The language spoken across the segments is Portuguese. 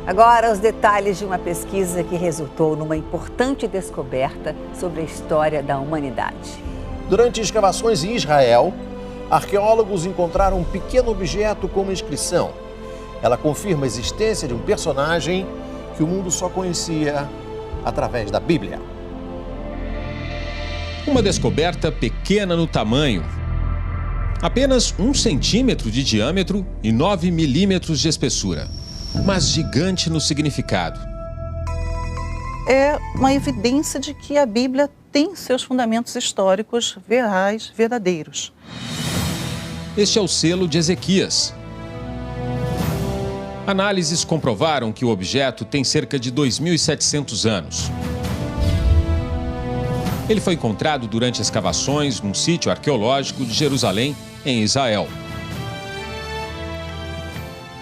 Agora, os detalhes de uma pesquisa que resultou numa importante descoberta sobre a história da humanidade. Durante escavações em Israel, arqueólogos encontraram um pequeno objeto com uma inscrição. Ela confirma a existência de um personagem que o mundo só conhecia através da Bíblia. Uma descoberta pequena no tamanho. Apenas 1 centímetro de diâmetro e 9 milímetros de espessura. Mas gigante no significado. É uma evidência de que a Bíblia tem seus fundamentos históricos reais, verdadeiros. Este é o selo de Ezequias. Análises comprovaram que o objeto tem cerca de 2.700 anos. Ele foi encontrado durante escavações num sítio arqueológico de Jerusalém, em Israel.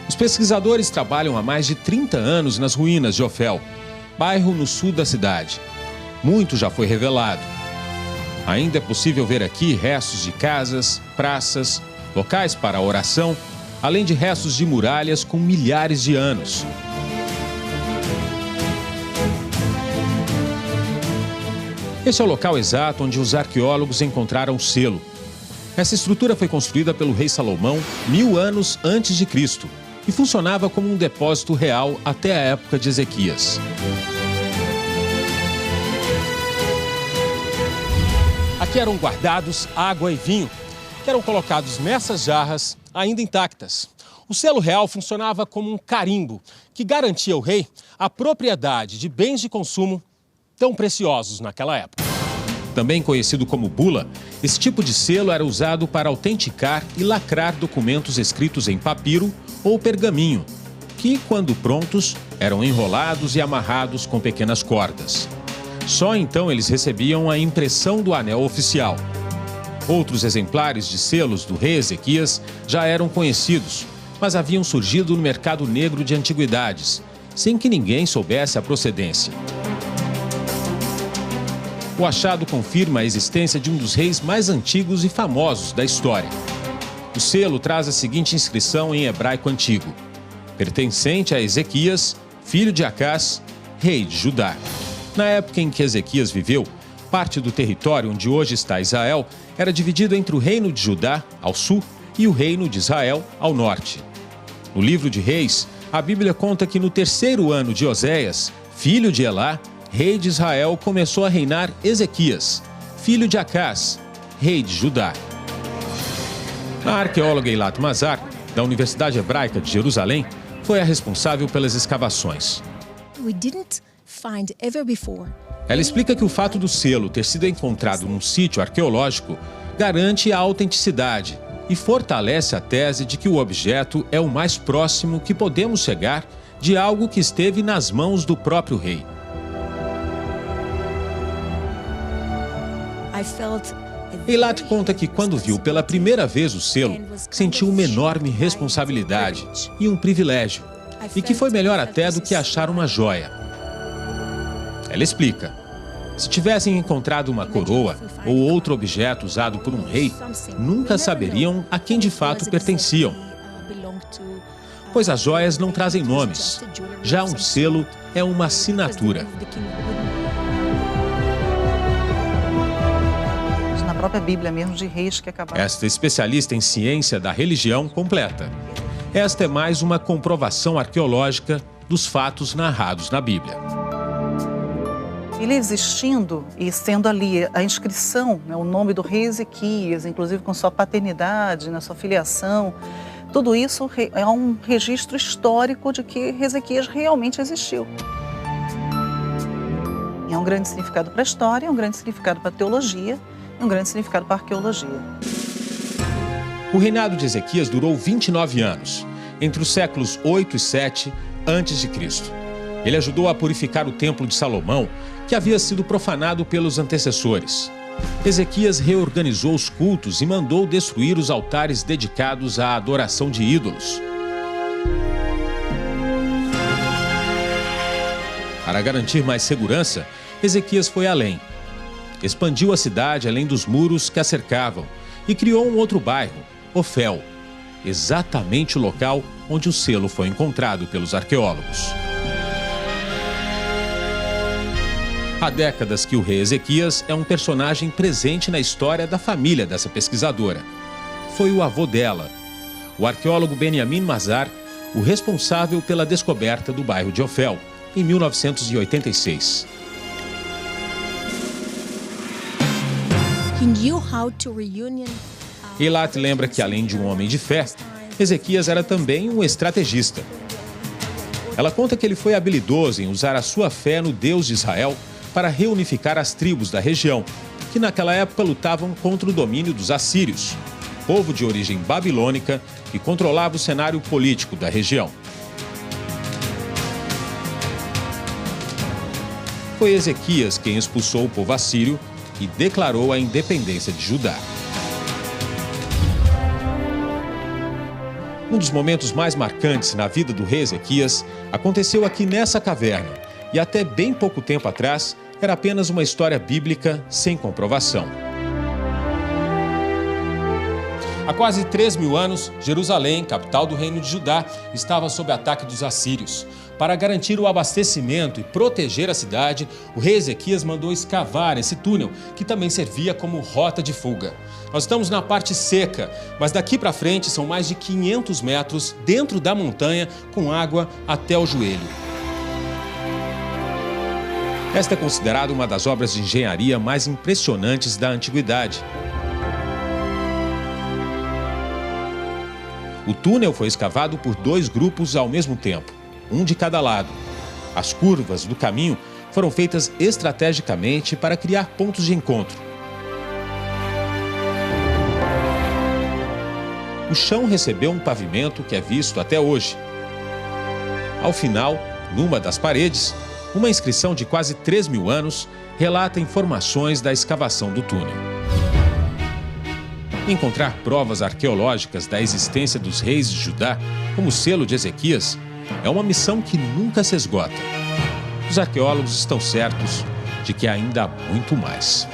Os pesquisadores trabalham há mais de 30 anos nas ruínas de Ofel, bairro no sul da cidade. Muito já foi revelado. Ainda é possível ver aqui restos de casas, praças, locais para oração, além de restos de muralhas com milhares de anos. Este é o local exato onde os arqueólogos encontraram o selo. Essa estrutura foi construída pelo rei Salomão 1000 anos antes de Cristo e funcionava como um depósito real até a época de Ezequias. Aqui eram guardados água e vinho, que eram colocados nessas jarras ainda intactas. O selo real funcionava como um carimbo que garantia ao rei a propriedade de bens de consumo tão preciosos naquela época. Também conhecido como bula, esse tipo de selo era usado para autenticar e lacrar documentos escritos em papiro ou pergaminho, que, quando prontos, eram enrolados e amarrados com pequenas cordas. Só então eles recebiam a impressão do anel oficial. Outros exemplares de selos do rei Ezequias já eram conhecidos, mas haviam surgido no mercado negro de antiguidades, sem que ninguém soubesse a procedência. O achado confirma a existência de um dos reis mais antigos e famosos da história. O selo traz a seguinte inscrição em hebraico antigo: pertencente a Ezequias, filho de Acás, rei de Judá. Na época em que Ezequias viveu, parte do território onde hoje está Israel era dividido entre o reino de Judá, ao sul, e o reino de Israel, ao norte. No livro de Reis, a Bíblia conta que no 3º ano de Oséias, filho de Elá, rei de Israel, começou a reinar Ezequias, filho de Acás, rei de Judá. A arqueóloga Eilat Mazar, da Universidade Hebraica de Jerusalém, foi a responsável pelas escavações. Ela explica que o fato do selo ter sido encontrado num sítio arqueológico garante a autenticidade e fortalece a tese de que o objeto é o mais próximo que podemos chegar de algo que esteve nas mãos do próprio rei. Eilat conta que quando viu pela primeira vez o selo, sentiu uma enorme responsabilidade e um privilégio, e que foi melhor até do que achar uma joia. Ela explica: se tivessem encontrado uma coroa ou outro objeto usado por um rei, nunca saberiam a quem de fato pertenciam, pois as joias não trazem nomes. Já um selo é uma assinatura. Na própria Bíblia mesmo, de reis que acabaram. Esta especialista em ciência da religião completa: esta é mais uma comprovação arqueológica dos fatos narrados na Bíblia. Ele existindo e sendo ali a inscrição, né, o nome do rei Ezequias, inclusive com sua paternidade, na sua filiação, tudo isso é um registro histórico de que Ezequias realmente existiu. É um grande significado para a história, é um grande significado para a teologia, é um grande significado para a arqueologia. O reinado de Ezequias durou 29 anos, entre os séculos 8 e 7 a.C. Ele ajudou a purificar o templo de Salomão, que havia sido profanado pelos antecessores. Ezequias reorganizou os cultos e mandou destruir os altares dedicados à adoração de ídolos. Para garantir mais segurança, Ezequias foi além. Expandiu a cidade além dos muros que a cercavam e criou um outro bairro, Ofel, exatamente o local onde o selo foi encontrado pelos arqueólogos. Há décadas que o rei Ezequias é um personagem presente na história da família dessa pesquisadora. Foi o avô dela, o arqueólogo Benjamin Mazar, o responsável pela descoberta do bairro de Ofel, em 1986. Eilat lembra que, além de um homem de fé, Ezequias era também um estrategista. Ela conta que ele foi habilidoso em usar a sua fé no Deus de Israel para reunificar as tribos da região, que naquela época lutavam contra o domínio dos assírios, povo de origem babilônica que controlava o cenário político da região. Foi Ezequias quem expulsou o povo assírio e declarou a independência de Judá. Um dos momentos mais marcantes na vida do rei Ezequias aconteceu aqui nessa caverna e até bem pouco tempo atrás era apenas uma história bíblica sem comprovação. Há quase 3.000 anos, Jerusalém, capital do reino de Judá, estava sob ataque dos assírios. Para garantir o abastecimento e proteger a cidade, o rei Ezequias mandou escavar esse túnel, que também servia como rota de fuga. Nós estamos na parte seca, mas daqui para frente são mais de 500 metros dentro da montanha, com água até o joelho. Esta é considerada uma das obras de engenharia mais impressionantes da antiguidade. O túnel foi escavado por 2 grupos ao mesmo tempo, um de cada lado. As curvas do caminho foram feitas estrategicamente para criar pontos de encontro. O chão recebeu um pavimento que é visto até hoje. Ao final, numa das paredes, uma inscrição de quase 3.000 anos relata informações da escavação do túnel. Encontrar provas arqueológicas da existência dos reis de Judá, como o selo de Ezequias, é uma missão que nunca se esgota. Os arqueólogos estão certos de que ainda há muito mais.